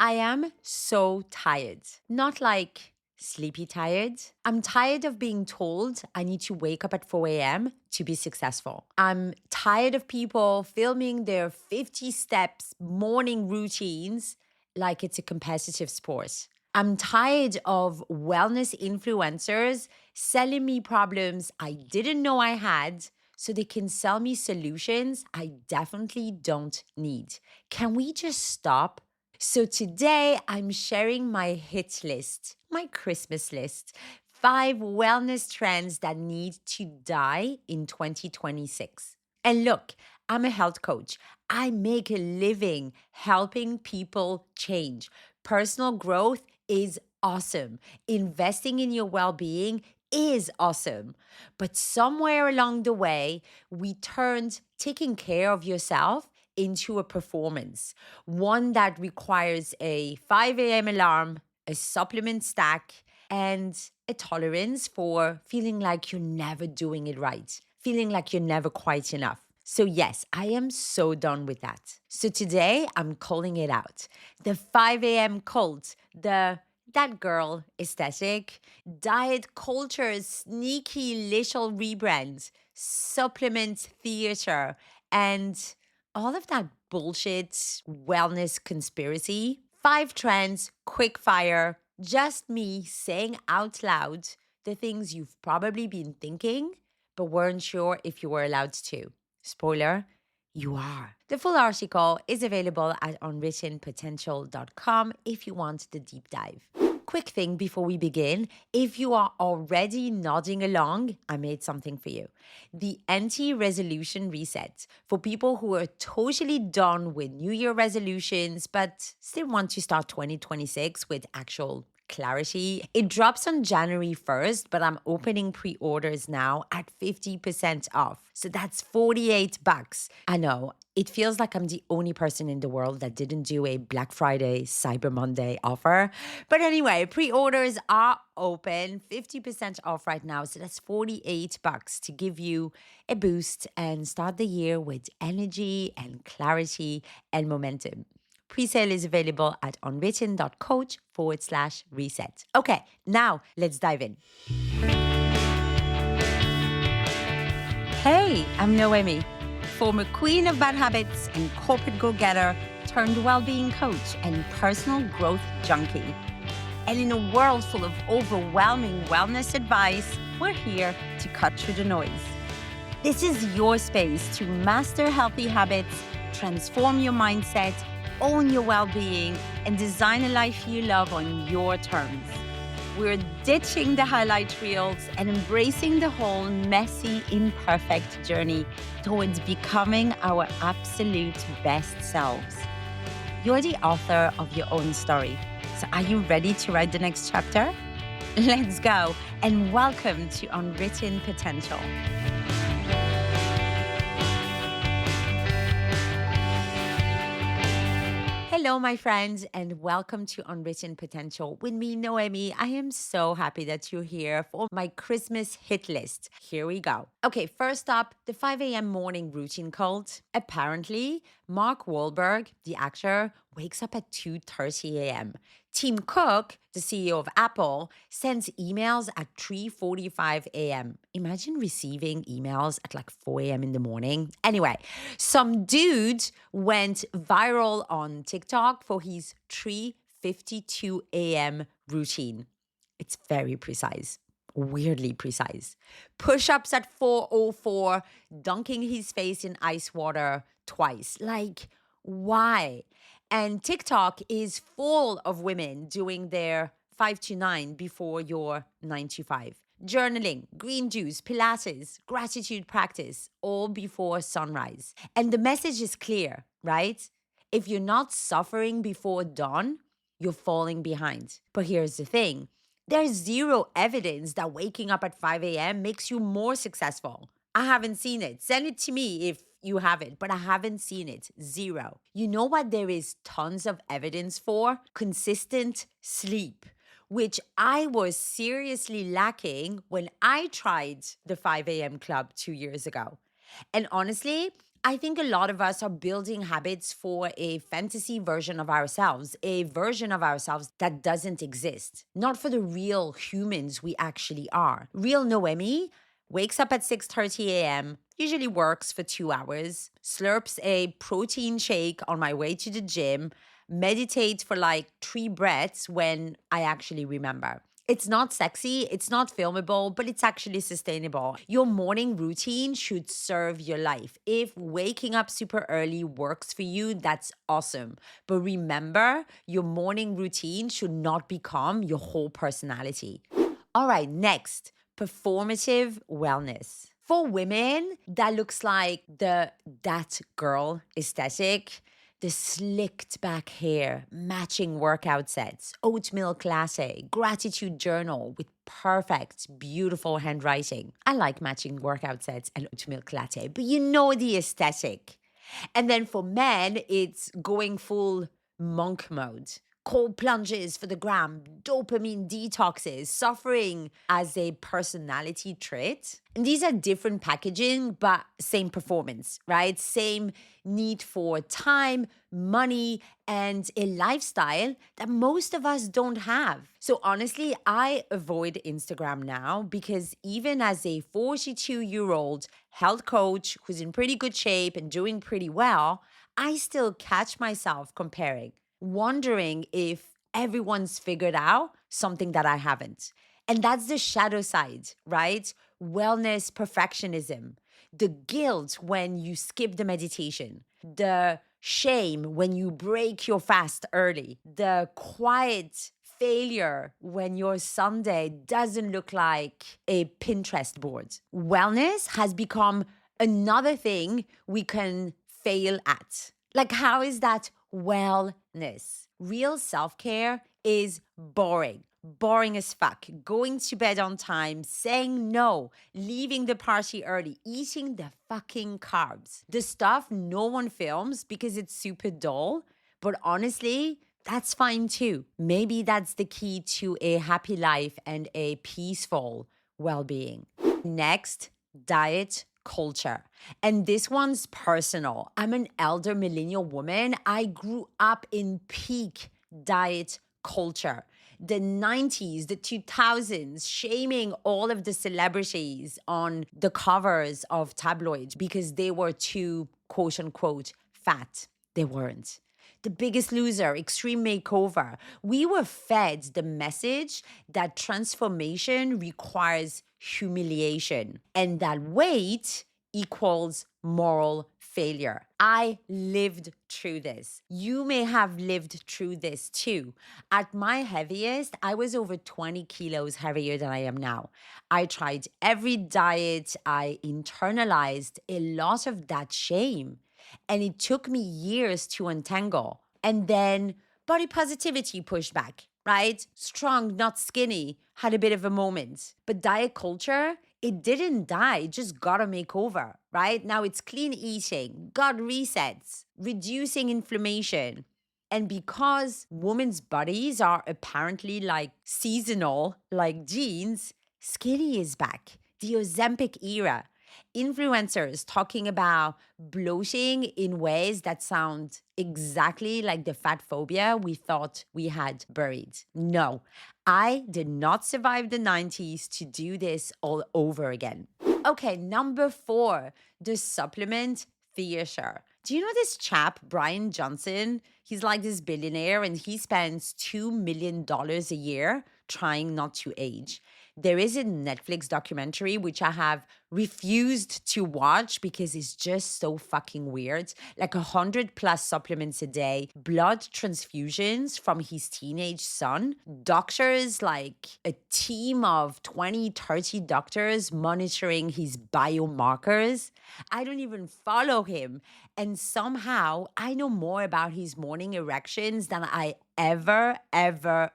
I am so tired. Not like sleepy tired. I'm tired of being told I need to wake up at 4 a.m. to be successful. I'm tired of people filming their 50 steps morning routines like it's a competitive sport. I'm tired of wellness influencers selling me problems I didn't know I had so they can sell me solutions I definitely don't need. Can we just stop? So today I'm sharing my hit list, my Christmas list. 5 wellness trends that need to die in 2026. And look, I'm a health coach. I make a living helping people change. Personal growth is awesome. Investing in your well being is awesome. But somewhere along the way, we turned taking care of yourself into a performance, one that requires a 5 a.m. alarm, a supplement stack, and a tolerance for feeling like you're never doing it right, feeling like you're never quite enough. So, yes, I am so done with that. So, today I'm calling it out. The 5 a.m. cult, the that girl aesthetic, diet culture's sneaky little rebrand, supplement theater, and all of that bullshit wellness conspiracy. 5 trends, quick fire, just me saying out loud the things you've probably been thinking, but weren't sure if you were allowed to. Spoiler, you are. The full article is available at unwrittenpotential.com if you want the deep dive. Quick thing before we begin, if you are already nodding along, I made something for you. The anti-resolution reset for people who are totally done with New Year resolutions but still want to start 2026 with actual clarity. It drops on January 1st, but I'm opening pre-orders now at 50% off. So that's $48. I know. It feels like I'm the only person in the world that didn't do a Black Friday, Cyber Monday offer. But anyway, pre-orders are open, 50% off right now. So that's $48 to give you a boost and start the year with energy and clarity and momentum. Presale is available at unwritten.coach/reset. Okay, now let's dive in. Hey, I'm Noemi, former queen of bad habits and corporate go-getter turned well-being coach and personal growth junkie. And in a world full of overwhelming wellness advice, we're here to cut through the noise. This is your space to master healthy habits, transform your mindset, own your well-being, and design a life you love on your terms. We're ditching the highlight reels and embracing the whole messy, imperfect journey towards becoming our absolute best selves. You're the author of your own story. So are you ready to write the next chapter? Let's go, and welcome to Unwritten Potential. Hello, my friends, and welcome to Unwritten Potential with me, Noemi. I am so happy that you're here for my Christmas hit list. Here we go. Okay, first up, the 5 a.m. morning routine cult. Apparently, Mark Wahlberg, the actor, wakes up at 2:30 a.m. Tim Cook, the CEO of Apple, sends emails at 3:45 a.m. Imagine receiving emails at like 4 a.m. in the morning. Anyway, some dude went viral on TikTok for his 3:52 a.m. routine. It's very precise. Weirdly precise. Push-ups at 4:04, dunking his face in ice water twice. Like, why? And TikTok is full of women doing their 5 to 9 before your 9 to 5. Journaling, green juice, Pilates, gratitude practice, all before sunrise. And the message is clear, right? If you're not suffering before dawn, you're falling behind. But here's the thing. There's zero evidence that waking up at 5 a.m. makes you more successful. I haven't seen it. Send it to me if you have it, but I haven't seen it. Zero. You know what there is tons of evidence for? Consistent sleep, which I was seriously lacking when I tried the 5 a.m. club 2 years ago. And honestly, I think a lot of us are building habits for a fantasy version of ourselves, a version of ourselves that doesn't exist, not for the real humans we actually are. Real Noemi wakes up at 6:30 a.m., usually works for 2 hours, slurps a protein shake on my way to the gym, meditates for like 3 breaths when I actually remember. It's not sexy, it's not filmable, but it's actually sustainable. Your morning routine should serve your life. If waking up super early works for you, that's awesome. But remember, your morning routine should not become your whole personality. All right, next, performative wellness. For women, that looks like the that girl aesthetic, the slicked back hair, matching workout sets, oat milk latte, gratitude journal with perfect, beautiful handwriting. I like matching workout sets and oat milk latte, but you know the aesthetic. And then for men, it's going full monk mode. Cold plunges for the gram, dopamine detoxes, suffering as a personality trait. And these are different packaging, but same performance, right? Same need for time, money, and a lifestyle that most of us don't have. So honestly, I avoid Instagram now because even as a 42-year-old health coach who's in pretty good shape and doing pretty well, I still catch myself comparing, wondering if everyone's figured out something that I haven't. And that's the shadow side, right? Wellness perfectionism, the guilt when you skip the meditation, the shame when you break your fast early, the quiet failure when your Sunday doesn't look like a Pinterest board. Wellness has become another thing we can fail at. Like, how is that wellness? Real self care is boring. Boring as fuck. Going to bed on time, saying no, leaving the party early, eating the fucking carbs. The stuff no one films because it's super dull. But honestly, that's fine too. Maybe that's the key to a happy life and a peaceful well being. Next, diet culture. And this one's personal. I'm an elder millennial woman. I grew up in peak diet culture. The 90s, the 2000s, shaming all of the celebrities on the covers of tabloids because they were too, quote unquote, fat. They weren't. The Biggest Loser, Extreme Makeover. We were fed the message that transformation requires humiliation and that weight equals moral failure. I lived through this. You may have lived through this too. At my heaviest, I was over 20 kilos heavier than I am now. I tried every diet, I internalized a lot of that shame. And it took me years to untangle. And then body positivity pushed back, right? Strong, not skinny, had a bit of a moment. But diet culture, it didn't die, it just got a makeover, right? Now it's clean eating, gut resets, reducing inflammation. And because women's bodies are apparently like seasonal, like jeans, skinny is back. The Ozempic era. Influencers talking about bloating in ways that sound exactly like the fat phobia we thought we had buried. No, I did not survive the 90s to do this all over again. Okay, number 4, the supplement theater. Do you know this chap, Brian Johnson? He's like this billionaire and he spends $2 million a year trying not to age. There is a Netflix documentary which I have refused to watch because it's just so fucking weird. Like 100 plus supplements a day, blood transfusions from his teenage son, doctors, like a team of 20, 30 doctors monitoring his biomarkers. I don't even follow him. And somehow I know more about his morning erections than I ever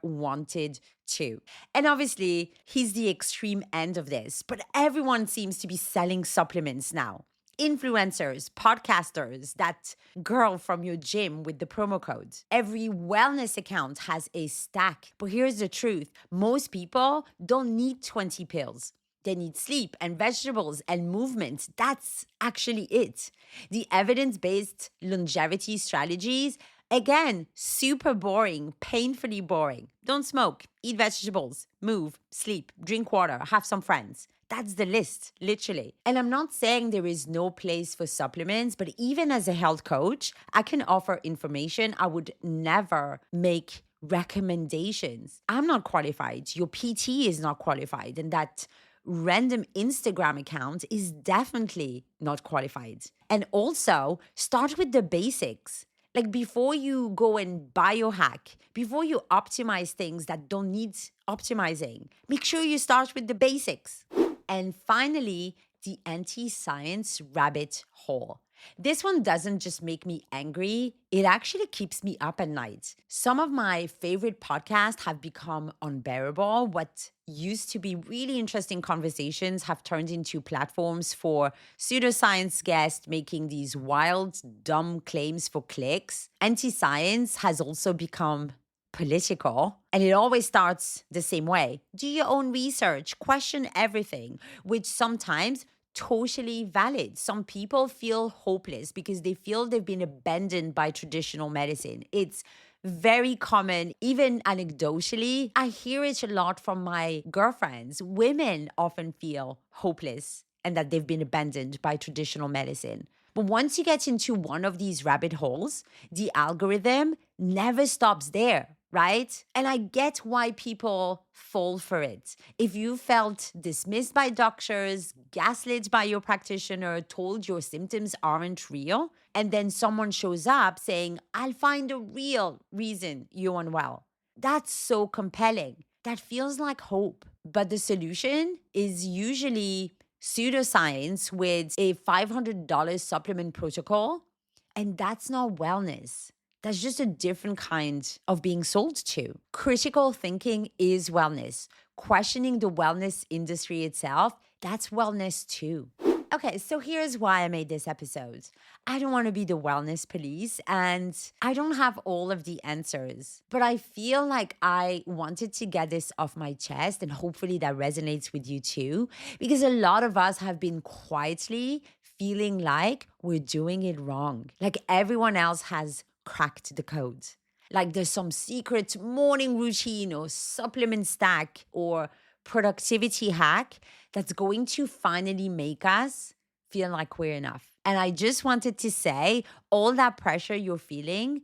wanted to. And obviously, he's the extreme end of this, but everyone seems to be selling supplements now. Influencers, podcasters, that girl from your gym with the promo code. Every wellness account has a stack. But here's the truth, most people don't need 20 pills. They need sleep and vegetables and movement. That's actually it. The evidence-based longevity strategies, again, super boring, painfully boring. Don't smoke, eat vegetables, move, sleep, drink water, have some friends. That's the list, literally. And I'm not saying there is no place for supplements, but even as a health coach, I can offer information. I would never make recommendations. I'm not qualified. Your PT is not qualified. And that random Instagram account is definitely not qualified. And also, start with the basics. Like before you go and biohack, before you optimize things that don't need optimizing, make sure you start with the basics. And finally, the anti-science rabbit hole. This one doesn't just make me angry, it actually keeps me up at night. Some of my favorite podcasts have become unbearable. What used to be really interesting conversations have turned into platforms for pseudoscience guests making these wild, dumb claims for clicks. Anti-science has also become political, and it always starts the same way. Do your own research, question everything, which sometimes totally valid. Some people feel hopeless because they feel they've been abandoned by traditional medicine. It's very common, even anecdotally. I hear it a lot from my girlfriends. Women often feel hopeless and that they've been abandoned by traditional medicine. But once you get into one of these rabbit holes, the algorithm never stops there, right? And I get why people fall for it. If you felt dismissed by doctors, gaslit by your practitioner, told your symptoms aren't real, and then someone shows up saying, I'll find a real reason you're unwell. That's so compelling. That feels like hope. But the solution is usually pseudoscience with a $500 supplement protocol. And that's not wellness. That's just a different kind of being sold to. Critical thinking is wellness. Questioning the wellness industry itself, that's wellness too. Okay, so here's why I made this episode. I don't want to be the wellness police and I don't have all of the answers, but I feel like I wanted to get this off my chest and hopefully that resonates with you too, because a lot of us have been quietly feeling like we're doing it wrong. Like everyone else has cracked the code. Like there's some secret morning routine or supplement stack or productivity hack that's going to finally make us feel like we're enough. And I just wanted to say all that pressure you're feeling,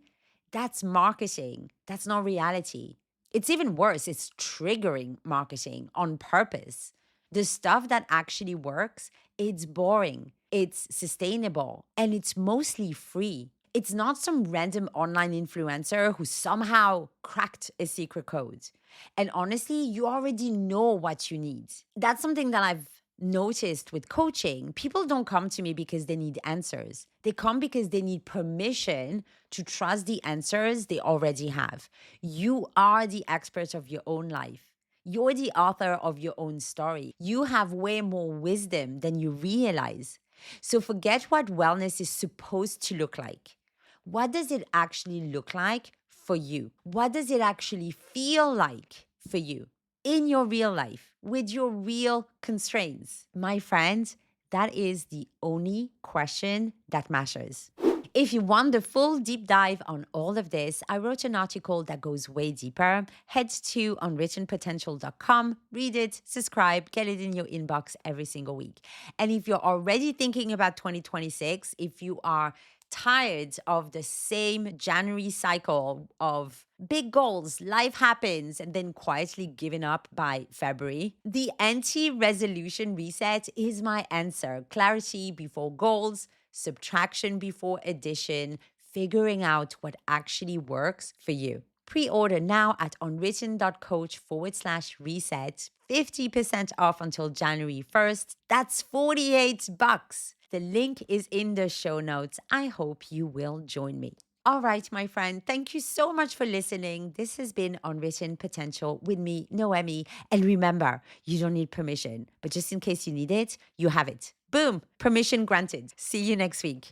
that's marketing. That's not reality. It's even worse. It's triggering marketing on purpose. The stuff that actually works, it's boring, it's sustainable, and it's mostly free. It's not some random online influencer who somehow cracked a secret code. And honestly, you already know what you need. That's something that I've noticed with coaching. People don't come to me because they need answers. They come because they need permission to trust the answers they already have. You are the expert of your own life. You're the author of your own story. You have way more wisdom than you realize. So forget what wellness is supposed to look like. What does it actually look like for you? What does it actually feel like for you in your real life with your real constraints? My friend, that is the only question that matters. If you want the full deep dive on all of this, I wrote an article that goes way deeper. Head to unwrittenpotential.com, read it, subscribe, get it in your inbox every single week. And if you're already thinking about 2026, if you are tired of the same January cycle of big goals, life happens, and then quietly giving up by February, the anti-resolution reset is my answer. Clarity before goals, subtraction before addition, figuring out what actually works for you. Pre-order now at unwritten.coach/reset, 50% off until January 1st. That's $48. The link is in the show notes. I hope you will join me. All right, my friend, thank you so much for listening. This has been Unwritten Potential with me, Noemi. And remember, you don't need permission, but just in case you need it, you have it. Boom, permission granted. See you next week.